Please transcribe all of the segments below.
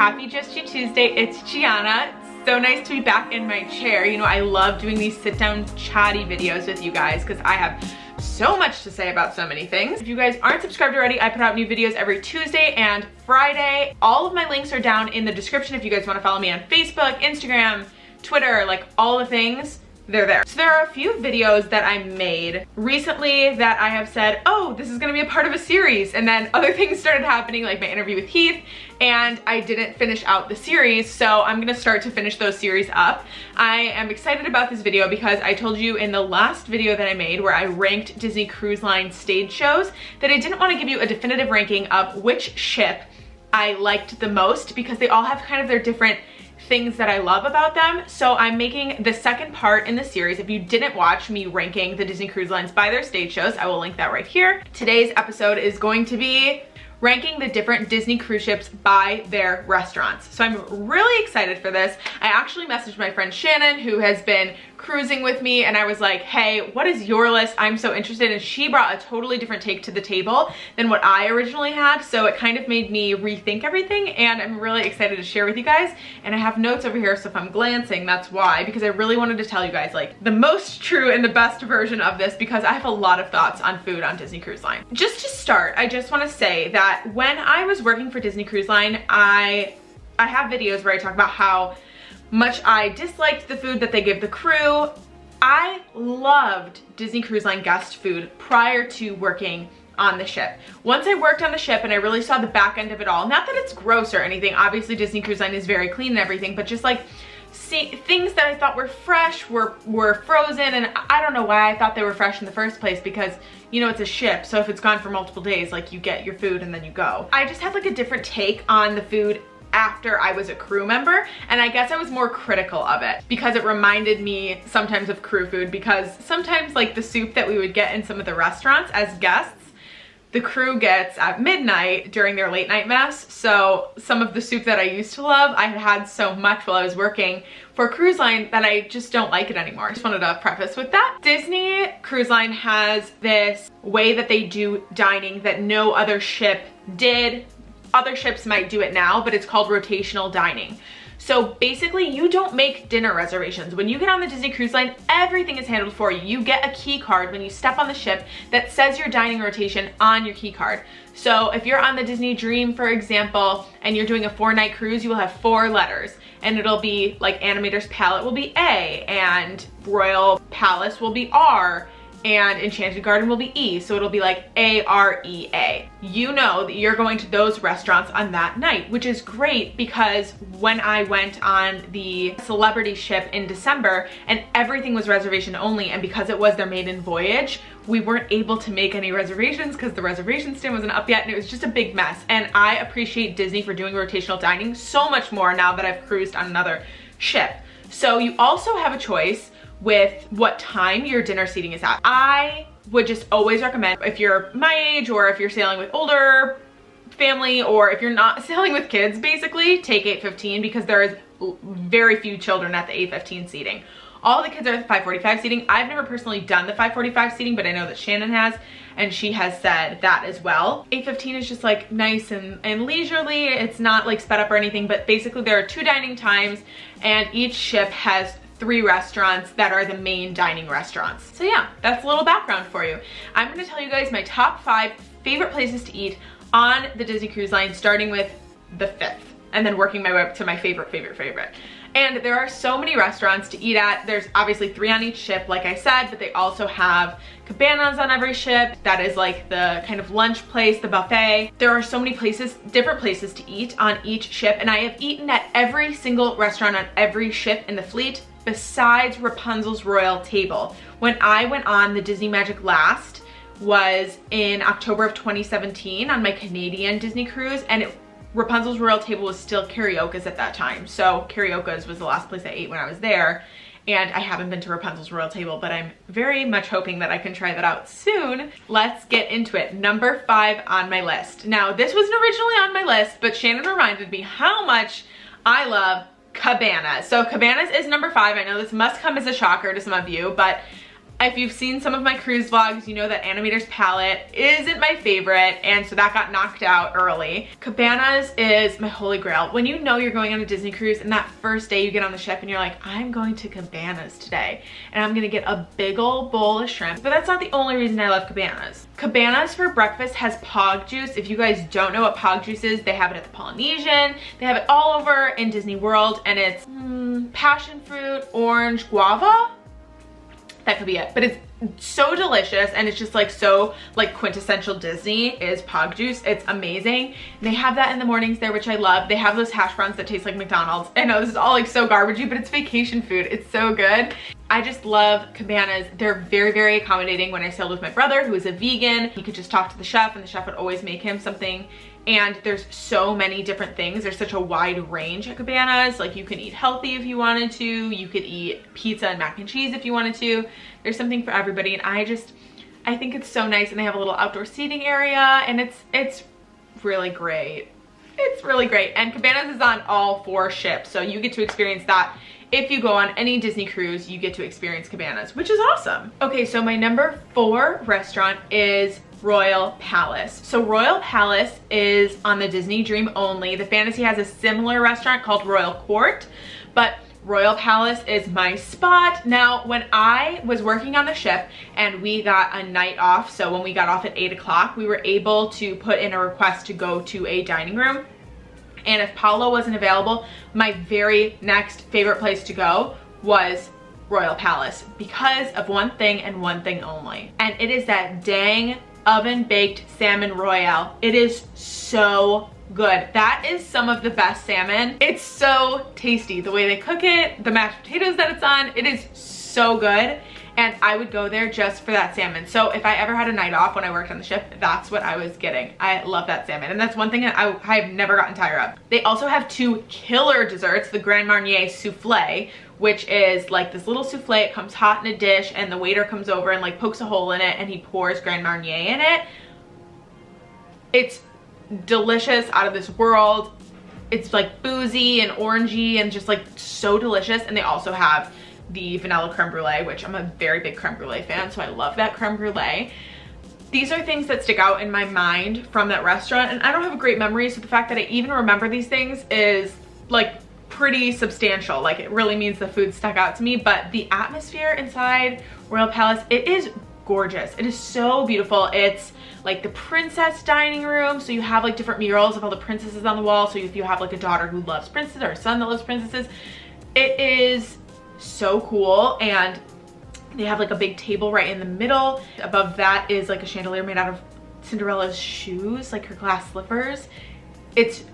Happy Just You Tuesday. It's Tiana. It's so nice to be back in my chair. You know, I love doing these sit-down chatty videos with you guys because I have so much to say about so many things. If you guys aren't subscribed already, I put out new videos every Tuesday and Friday. All of my links are down in the description if you guys want to follow me on Facebook, Instagram, Twitter, like all the things. They're there. So there are a few videos that I made recently that I have said, oh, this is gonna be a part of a series. And then other things started happening, like my interview with Heath, and I didn't finish out the series. So I'm gonna start to finish those series up. I am excited about this video because I told you in the last video that I made where I ranked Disney Cruise Line stage shows that I didn't want to give you a definitive ranking of which ship I liked the most because they all have kind of their different things that I love about them. So I'm making the second part in the series. If you didn't watch me ranking the Disney Cruise Lines by their stage shows, I will link that right here. Today's episode is going to be ranking the different Disney cruise ships by their restaurants. So I'm really excited for this. I actually messaged my friend Shannon, who has been cruising with me, and I was like, hey, what is your list? I'm so interested. And she brought a totally different take to the table than what I originally had. So it kind of made me rethink everything, and I'm really excited to share with you guys. And I have notes over here, so if I'm glancing, that's why, because I really wanted to tell you guys like the most true and the best version of this because I have a lot of thoughts on food on Disney Cruise Line. Just to start, I just want to say that when I was working for Disney Cruise Line, I have videos where I talk about how much I disliked the food that they give the crew. I loved Disney Cruise Line guest food prior to working on the ship. Once I worked on the ship and I really saw the back end of it all, not that it's gross or anything, obviously Disney Cruise Line is very clean and everything, but just like things that I thought were fresh were frozen, and I don't know why I thought they were fresh in the first place because, you know, it's a ship, so if it's gone for multiple days, like you get your food and then you go. I just had like a different take on the food after I was a crew member, and I guess I was more critical of it because it reminded me sometimes of crew food, because sometimes like the soup that we would get in some of the restaurants as guests, the crew gets at midnight during their late night mess. So some of the soup that I used to love, I had so much while I was working for Cruise Line that I just don't like it anymore. Just wanted to preface with that. Disney Cruise Line has this way that they do dining that no other ship did. Other ships might do it now, but it's called rotational dining. So basically you don't make dinner reservations. When you get on the Disney Cruise Line, everything is handled for you. You get a key card when you step on the ship that says your dining rotation on your key card. So if you're on the Disney Dream, for example, and you're doing a 4-night cruise, you will have 4 letters, and it'll be like Animator's Palette will be A, and Royal Palace will be R, and Enchanted Garden will be E, so it'll be like A-R-E-A. You know that you're going to those restaurants on that night, which is great because when I went on the Celebrity ship in December and everything was reservation only, and because it was their maiden voyage, we weren't able to make any reservations because the reservation stand wasn't up yet, and it was just a big mess. And I appreciate Disney for doing rotational dining so much more now that I've cruised on another ship. So you also have a choice with what time your dinner seating is at. I would just always recommend, if you're my age or if you're sailing with older family or if you're not sailing with kids, basically take 8:15 because there is very few children at the 8:15 seating. All the kids are at the 5:45 seating. I've never personally done the 5:45 seating, but I know that Shannon has, and she has said that as well. 8:15 is just like nice and leisurely. It's not like sped up or anything, but basically there are 2 dining times and each ship has 3 restaurants that are the main dining restaurants. So yeah, that's a little background for you. I'm gonna tell you guys my top 5 favorite places to eat on the Disney Cruise Line, starting with the 5th, and then working my way up to my favorite. And there are so many restaurants to eat at. There's obviously 3 on each ship, like I said, but they also have Cabanas on every ship. That is like the kind of lunch place, the buffet. There are so many places, different places to eat on each ship, and I have eaten at every single restaurant on every ship in the fleet besides Rapunzel's Royal Table. When I went on the Disney Magic last was in October of 2017 on my Canadian Disney cruise, and Rapunzel's Royal Table was still Carioca's at that time. So Carioca's was the last place I ate when I was there, and I haven't been to Rapunzel's Royal Table, but I'm very much hoping that I can try that out soon. Let's get into it. Number 5 on my list. Now, this wasn't originally on my list, but Shannon reminded me how much I love Cabanas. So Cabanas is number 5. I know this must come as a shocker to some of you, but If you've seen some of my cruise vlogs, you know that Animator's palette isn't my favorite, and so that got knocked out early. Cabanas is my holy grail. When you know you're going on a Disney cruise and that first day you get on the ship and you're like, I'm going to Cabanas today and I'm gonna get a big old bowl of shrimp. But that's not the only reason I love Cabanas. Cabanas for breakfast has pog juice. If you guys don't know what pog juice is, they have it at the Polynesian. They have it all over in Disney World, and it's passion fruit, orange, guava. That could be it, but it's so delicious, and it's just like so like quintessential Disney is pog juice. It's amazing. And they have that in the mornings there, which I love. They have those hash browns that taste like McDonald's. I know this is all like so garbagey, but it's vacation food. It's so good. I just love Cabanas. They're very, very accommodating. When I sailed with my brother, who is a vegan, he could just talk to the chef and the chef would always make him something. And there's so many different things. There's such a wide range at Cabanas. Like, you can eat healthy if you wanted to. You could eat pizza and mac and cheese if you wanted to. There's something for everybody. And I think it's so nice. And they have a little outdoor seating area, and it's really great. It's really great. And Cabanas is on all 4 ships, so you get to experience that. If you go on any Disney cruise, you get to experience Cabanas, which is awesome. Okay, so my number 4 restaurant is Royal Palace. So Royal Palace is on the Disney Dream only. The Fantasy has a similar restaurant called Royal Court, but Royal Palace is my spot. Now, when I was working on the ship and we got a night off, so when we got off at 8 o'clock, we were able to put in a request to go to a dining room. And if Paulo wasn't available, my very next favorite place to go was Royal Palace, because of one thing and one thing only. And it is that dang oven baked salmon royale. It is so good. That is some of the best salmon. It's so tasty. The way they cook it, the mashed potatoes that it's on, it is so good. And I would go there just for that salmon. So if I ever had a night off when I worked on the ship, that's what I was getting. I love that salmon. And that's one thing that I've never gotten tired of. They also have 2 killer desserts, the Grand Marnier Souffle, which is like this little souffle. It comes hot in a dish, and the waiter comes over and like pokes a hole in it, and he pours Grand Marnier in it. It's delicious, out of this world. It's like boozy and orangey and just like so delicious. And they also have the vanilla creme brulee, which I'm a very big creme brulee fan, so I love that creme brulee. These are things that stick out in my mind from that restaurant, and I don't have a great memory, so the fact that I even remember these things is like pretty substantial. Like, it really means the food stuck out to me. But the atmosphere inside Royal Palace, it is gorgeous. It is so beautiful. It's like the princess dining room, so you have like different murals of all the princesses on the wall. So if you have like a daughter who loves princesses or a son that loves princesses, it is so cool. And they have like a big table right in the middle. Above that is like a chandelier made out of Cinderella's shoes, like her glass slippers. It's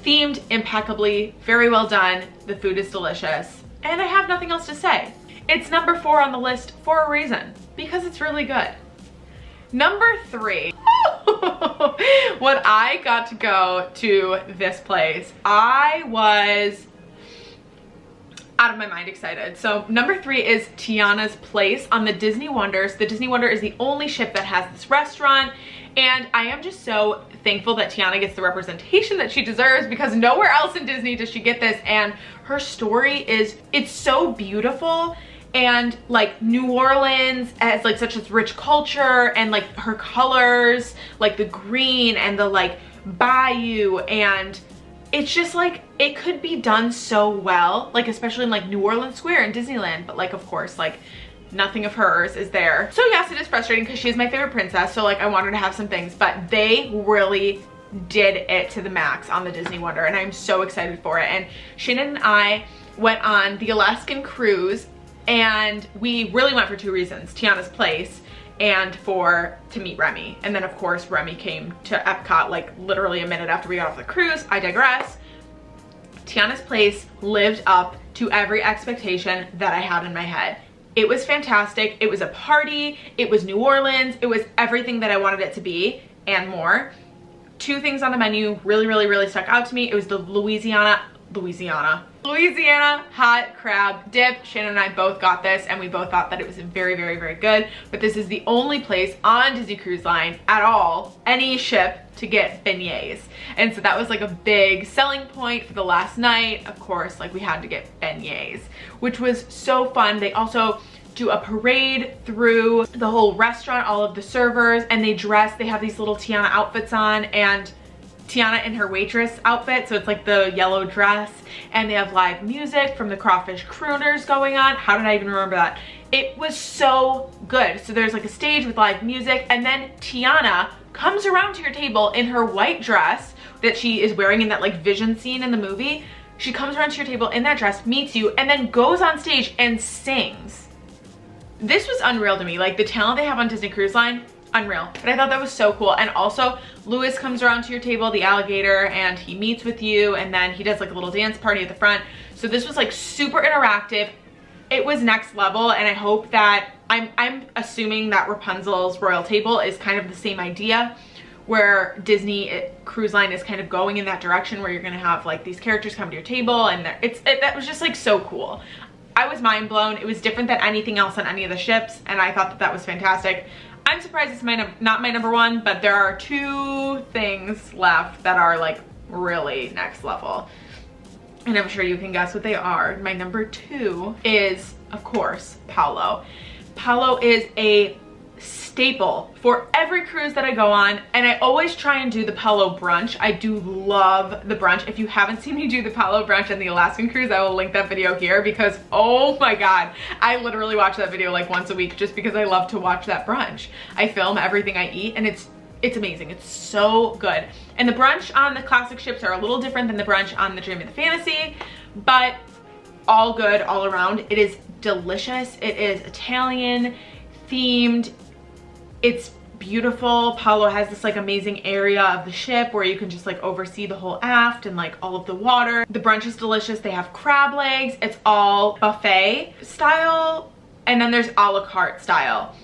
themed impeccably, very well done. The food is delicious, and I have nothing else to say. It's number 4 on the list for a reason, because it's really good. Number 3, when I got to go to this place, I was out of my mind excited. So number 3 is Tiana's place on the Disney Wonders. The Disney Wonder is the only ship that has this restaurant, and I am just so thankful that Tiana gets the representation that she deserves, because nowhere else in Disney does she get this. And her story is, it's so beautiful. And like New Orleans has like such a rich culture, and like her colors, like the green and the like bayou, and it's just like, it could be done so well, like especially in like New Orleans Square in Disneyland. But like, of course, like nothing of hers is there. So yes, it is frustrating because she is my favorite princess, so like I want her to have some things, but they really did it to the max on the Disney Wonder, and I'm so excited for it. And Shannon and I went on the Alaskan cruise, and we really went for 2 reasons: Tiana's place and to meet Remy. And then of course Remy came to Epcot like literally a minute after we got off the cruise. I digress. Tiana's place lived up to every expectation that I had in my head. It was fantastic. It was a party. It was New Orleans. It was everything that I wanted it to be and more. 2 things on the menu really stuck out to me. It was the Louisiana hot crab dip. Shannon and I both got this, and we both thought that it was very good. But this is the only place on Disney Cruise Line at all, any ship, to get beignets. And so that was like a big selling point for the last night. Of course, like we had to get beignets, which was so fun. They also do a parade through the whole restaurant, all of the servers, and they have these little Tiana outfits on, and Tiana in her waitress outfit, so it's like the yellow dress, and they have live music from the Crawfish Crooners going on. How did I even remember that? It was so good. So there's like a stage with live music, and then Tiana comes around to your table in her white dress that she is wearing in that like vision scene in the movie. She comes around to your table in that dress, meets you, and then goes on stage and sings. This was unreal to me. Like, the talent they have on Disney Cruise Line, unreal. But I thought that was so cool. And also, Louis comes around to your table, the alligator, and he meets with you, and then he does like a little dance party at the front. So this was like super interactive. It was next level, and I hope that, I'm assuming that Rapunzel's Royal Table is kind of the same idea, where Disney Cruise Line is kind of going in that direction, where you're gonna have like these characters come to your table, and that was just like so cool. I was mind blown. It was different than anything else on any of the ships, and I thought that that was fantastic. I'm surprised it's not my number one, but there are two things left that are like really next level. And I'm sure you can guess what they are. My number two is, of course, Paulo. Paulo is a staple for every cruise that I go on, and I always try and do the Paulo brunch. I do love the brunch. If you haven't seen me do the Paulo brunch on the Alaskan cruise, I will link that video here, because oh my god, I literally watch that video like once a week just because I love to watch that brunch. I film everything I eat, and it's amazing. It's so good. And the brunch on the classic ships are a little different than the brunch on the Dream of the Fantasy, but all good all around. It is delicious. It is Italian themed. It's beautiful. Paulo has this like amazing area of the ship where you can just like oversee the whole aft and like all of the water. The brunch is delicious. They have crab legs. It's all buffet style, and then there's a la carte style.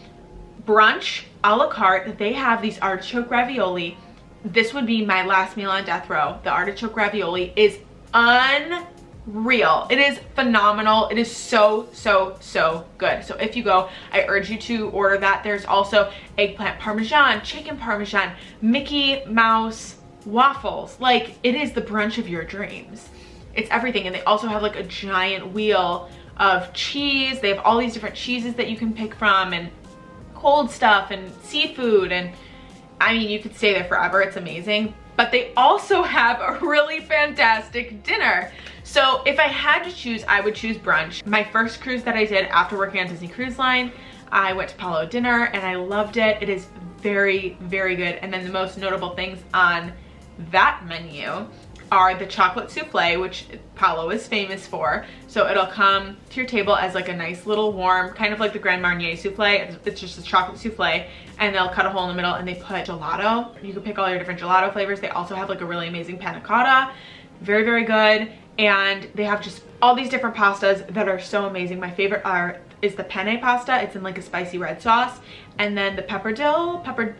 Brunch, a la carte, they have these artichoke ravioli. This would be my last meal on death row. The artichoke ravioli is unreal. It is phenomenal. It is so good. So if you go, I urge you to order that. There's also eggplant parmesan, chicken parmesan, Mickey Mouse waffles. Like, it is the brunch of your dreams. It's everything. And they also have like a giant wheel of cheese. They have all these different cheeses that you can pick from, and cold stuff and seafood, and I mean, you could stay there forever. It's amazing. But they also have a really fantastic dinner. So if I had to choose, I would choose brunch. My first cruise that I did after working on Disney Cruise Line, I went to Paulo Dinner, and I loved it. It is very good. And then the most notable things on that menu are the chocolate souffle, which Paulo is famous for. So it'll come to your table as like a nice little warm, kind of like the Grand Marnier souffle. It's just a chocolate souffle, and they'll cut a hole in the middle, and they put gelato. You can pick all your different gelato flavors. They also have like a really amazing panna cotta. Very good. And they have just all these different pastas that are so amazing. My favorite is the penne pasta. It's in like a spicy red sauce. And then the pepperdille pasta.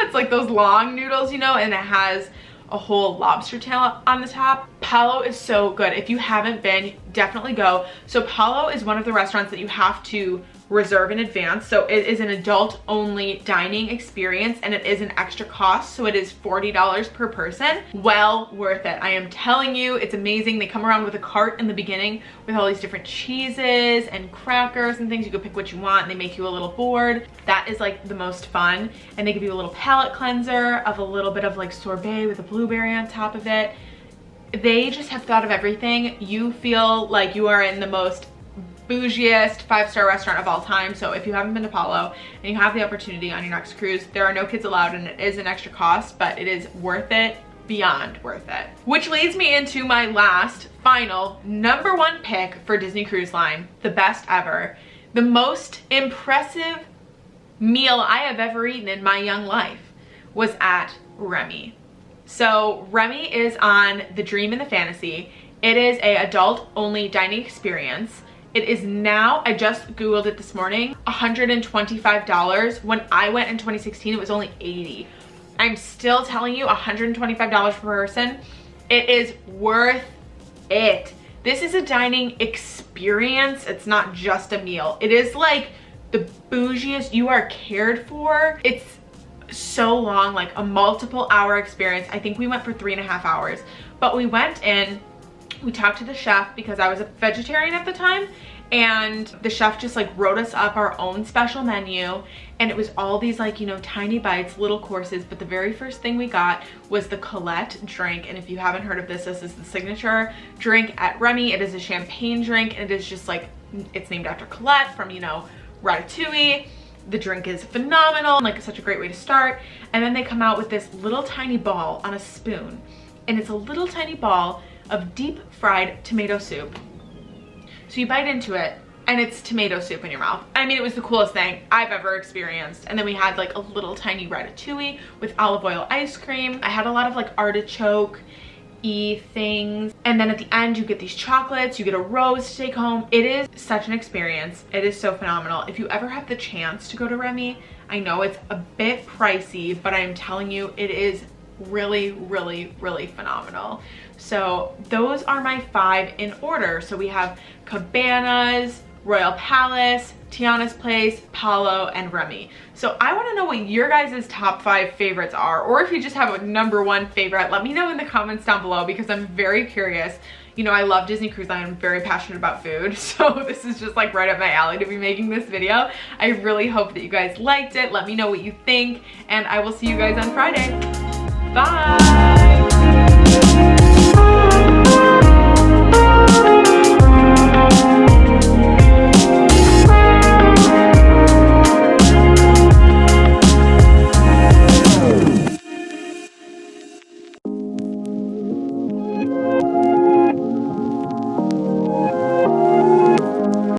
It's like those long noodles, you know, and it has a whole lobster tail on the top. Paulo is so good. If you haven't been, definitely go. So Paulo is one of the restaurants that you have to reserve in advance. So it is an adult only dining experience, and it is an extra cost. So it is $40 per person. Well worth it. I am telling you, it's amazing. They come around with a cart in the beginning with all these different cheeses and crackers and things. You can pick what you want, and they make you a little board. That is like the most fun. And they give you a little palate cleanser of a little bit of like sorbet with a blueberry on top of it. They just have thought of everything. You feel like you are in the most bougiest 5-star restaurant of all time. So if you haven't been to Paulo and you have the opportunity on your next cruise, there are no kids allowed, and it is an extra cost, but it is worth it, beyond worth it. Which leads me into my last, final, number one pick for Disney Cruise Line. The best ever. The most impressive meal I have ever eaten in my young life was at Remy. So Remy is on the Dream and the Fantasy. It is a adult only dining experience. It is now, I just Googled it this morning, $125. When I went in 2016, it was only $80. I'm still telling you, $125 per person. It is worth it. This is a dining experience. It's not just a meal. It is like the bougiest. You are cared for. It's so long, like a multiple hour experience. I think we went for 3.5 hours, but we went in, we talked to the chef because I was a vegetarian at the time, and the chef just like wrote us up our own special menu, and it was all these like, you know, tiny bites, little courses. But the very first thing we got was the Colette drink, and if you haven't heard of this, this is the signature drink at Remy. It is a champagne drink, and it is just like, it's named after Colette from, you know, Ratatouille. The drink is phenomenal, like such a great way to start. And then they come out with this little tiny ball on a spoon, and it's a little tiny ball of deep fried tomato soup. So you bite into it and it's tomato soup in your mouth. I mean, it was the coolest thing I've ever experienced. And then we had like a little tiny ratatouille with olive oil ice cream. I had a lot of like artichoke-y things. And then at the end you get these chocolates, you get a rose to take home. It is such an experience. It is so phenomenal. If you ever have the chance to go to Remy, I know it's a bit pricey, but I'm telling you, it is really, really, really phenomenal. So those are my 5 in order. So we have Cabanas, Royal Palace, Tiana's Place, Paulo, and Remy. So I want to know what your guys' top 5 favorites are, or if you just have a #1 favorite, let me know in the comments down below, because I'm very curious. You know, I love Disney Cruise Line. I'm very passionate about food, so this is just like right up my alley to be making this video. I really hope that you guys liked it. Let me know what you think, and I will see you guys on Friday. Bye!